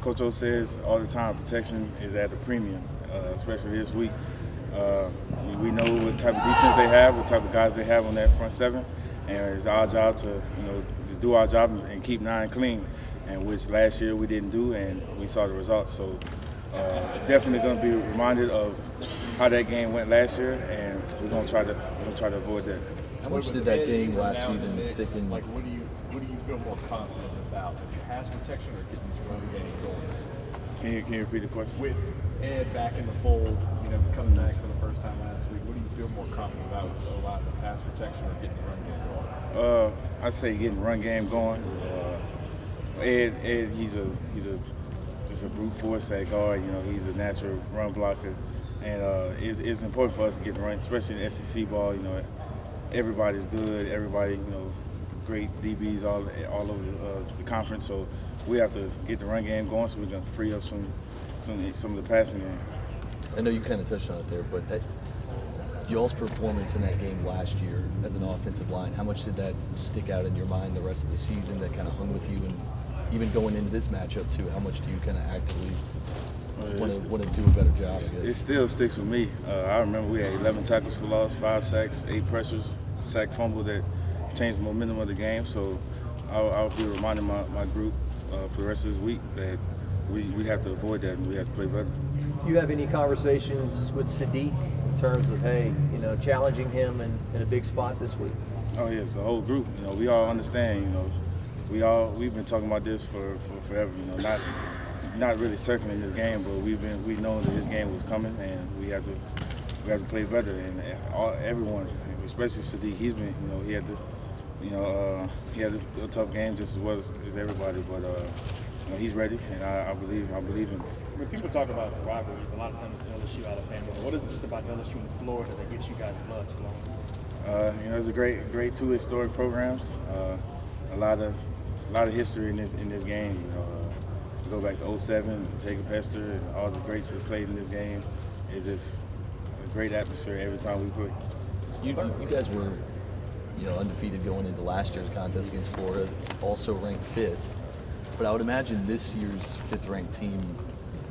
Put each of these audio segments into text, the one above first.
Coach O says all the time, protection is at a premium, especially this week. We know what type of defense they have, what type of guys they have on that front seven, and it's our job to do our job and keep 9 clean, and which last year we didn't do, and we saw the results. So definitely going to be reminded of how that game went last year, and we're going to try to avoid that. How much did that game last season stick in? Like, what do you feel more confident about, the pass protection or getting this run game going this week? Can you repeat the question? With Ed back in the fold, coming back for the first time last week, what do you feel more confident about with a lot of the pass protection or getting the run game going? I say getting the run game going. Ed, he's just a brute force at guard. He's a natural run blocker, and it's important for us to get the run, especially in SEC ball. Everybody's good. Everybody, great DBs all over the conference. So we have to get the run game going so we can free up some of the passing game. I know you kind of touched on it there, but y'all's performance in that game last year as an offensive line, how much did that stick out in your mind the rest of the season that kind of hung with you? And even going into this matchup too, how much do you kind of actively want to do a better job? It still sticks with me. I remember we had 11 tackles for loss, 5 sacks, 8 pressures, sack fumble that changed the momentum of the game. So I'll be reminding my group for the rest of this week that we have to avoid that and we have to play better. You have any conversations with Sadiq in terms of, challenging him in a big spot this week? Oh yes, the whole group. We all understand. We've been talking about this for forever. Not really circling this game, but we've known that this game was coming, and we have to play better. And everyone, especially Sadiq, he had a tough game just as well as everybody, but he's ready, and I believe him. When people talk about rivalries, a lot of times it's LSU Alabama. What is it just about LSU and Florida that gets you guys blood flowing? It's a great 2 historic programs. A lot of history in this game. To go back to 07, Jacob Hester, and all the greats that played in this game. It's just a great atmosphere every time we play. You guys were, undefeated going into last year's contest against Florida, also ranked 5th. But I would imagine this year's 5th-ranked team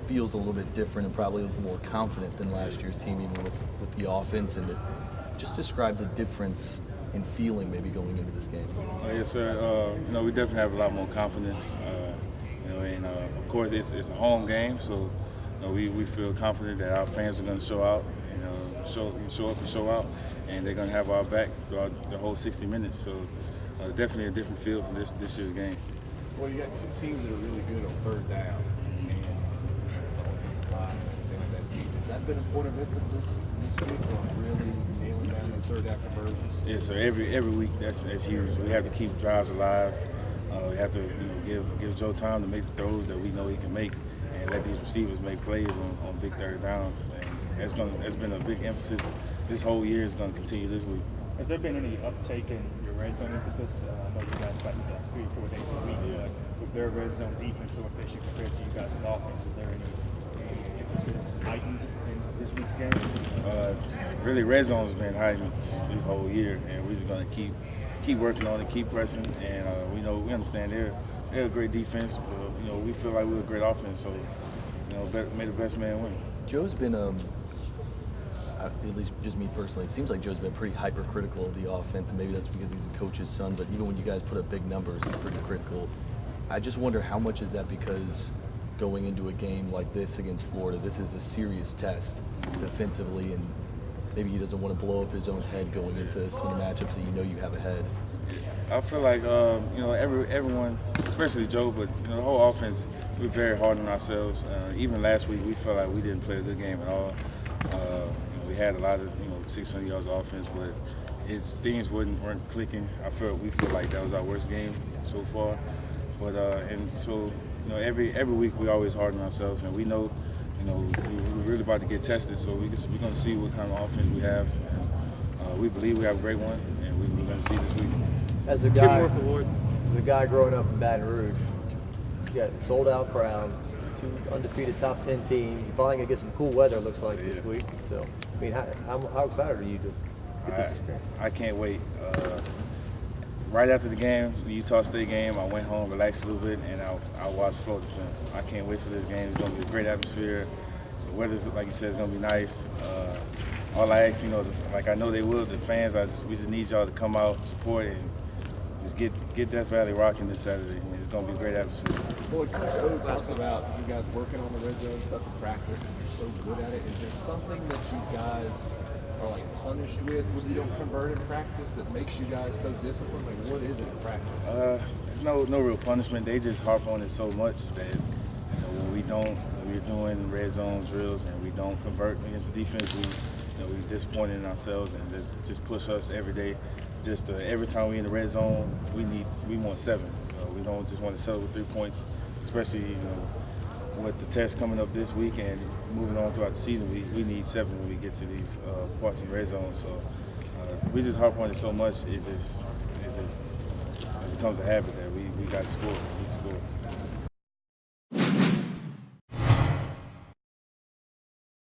feels a little bit different and probably a little more confident than last year's team, even with the offense. And just describe the difference in feeling maybe going into this game. Yes, sir. We definitely have a lot more confidence. And of course it's a home game, so we feel confident that our fans are going to show out, show up and show out, and they're going to have our back throughout the whole 60 minutes. So definitely a different feel for this year's game. Well, you got 2 teams that are really good on 3rd down, and offensive line and that deep. Has that been a point of emphasis this week on really nailing down those 3rd down conversions? Yes, sir. Every week that's huge. We have to keep drives alive. We have to give Joe time to make the throws that we know he can make, and let these receivers make plays on big 3rd downs. And that's been a big emphasis. This whole year is going to continue this week. Has there been any uptake in your red zone emphasis? I know you guys practice 3 or 4 days a week, but with their red zone defense so efficient compared to you guys' offense, is there any emphasis heightened in this week's game? Really, red zone's been heightened this whole year, and we're just going to keep working on it, keep pressing, and we understand they're a great defense, but we feel like we're a great offense, so may the best man win. Joe's been at least just me personally, it seems like Joe's been pretty hypercritical of the offense, and maybe that's because he's a coach's son, but even when you guys put up big numbers, he's pretty critical. I just wonder how much is that because going into a game like this against Florida, this is a serious test defensively, and maybe he doesn't want to blow up his own head going into some of the matchups that you have ahead. I feel like everyone, especially Joe, but the whole offense, we're very hard on ourselves. Even last week, we felt like we didn't play a good game at all. We had a lot of 600 yards of offense, but things weren't clicking. We feel like that was our worst game so far. But and so every week we always harden ourselves, and we know we're really about to get tested. So we're going to see what kind of offense we have. We believe we have a great one, and we're going to see this week. As a guy growing up in Baton Rouge, you got a sold-out crowd, 2 undefeated top 10 teams. You're finally going to get some cool weather, it looks like, this week. So, how excited are you to get this experience? I can't wait. right after the game, the Utah State game, I went home, relaxed a little bit, and I watched Florida film. I can't wait for this game. It's going to be a great atmosphere. The weather's, like you said, is going to be nice. All I ask, like I know they will, the fans, we just need y'all to come out, support, and just get Death Valley rocking this Saturday. It's going to be a great atmosphere. Well, Coach O talks about you guys working on the red zone stuff in practice, and you're so good at it. Is there something that you guys are like punished with when you don't convert in practice that makes you guys so disciplined? Like, what is it in practice? There's no real punishment. They just harp on it so much that when we're doing red zone drills and we don't convert against the defense, we're disappointed in ourselves, and just push us every day. Just every time we're in the red zone, we want 7. We don't just want to settle with 3 points, especially with the test coming up this week and moving on throughout the season. We need 7 when we get to these parts in the red zone. So we just harp on it so much, it becomes a habit that we got to score. We score.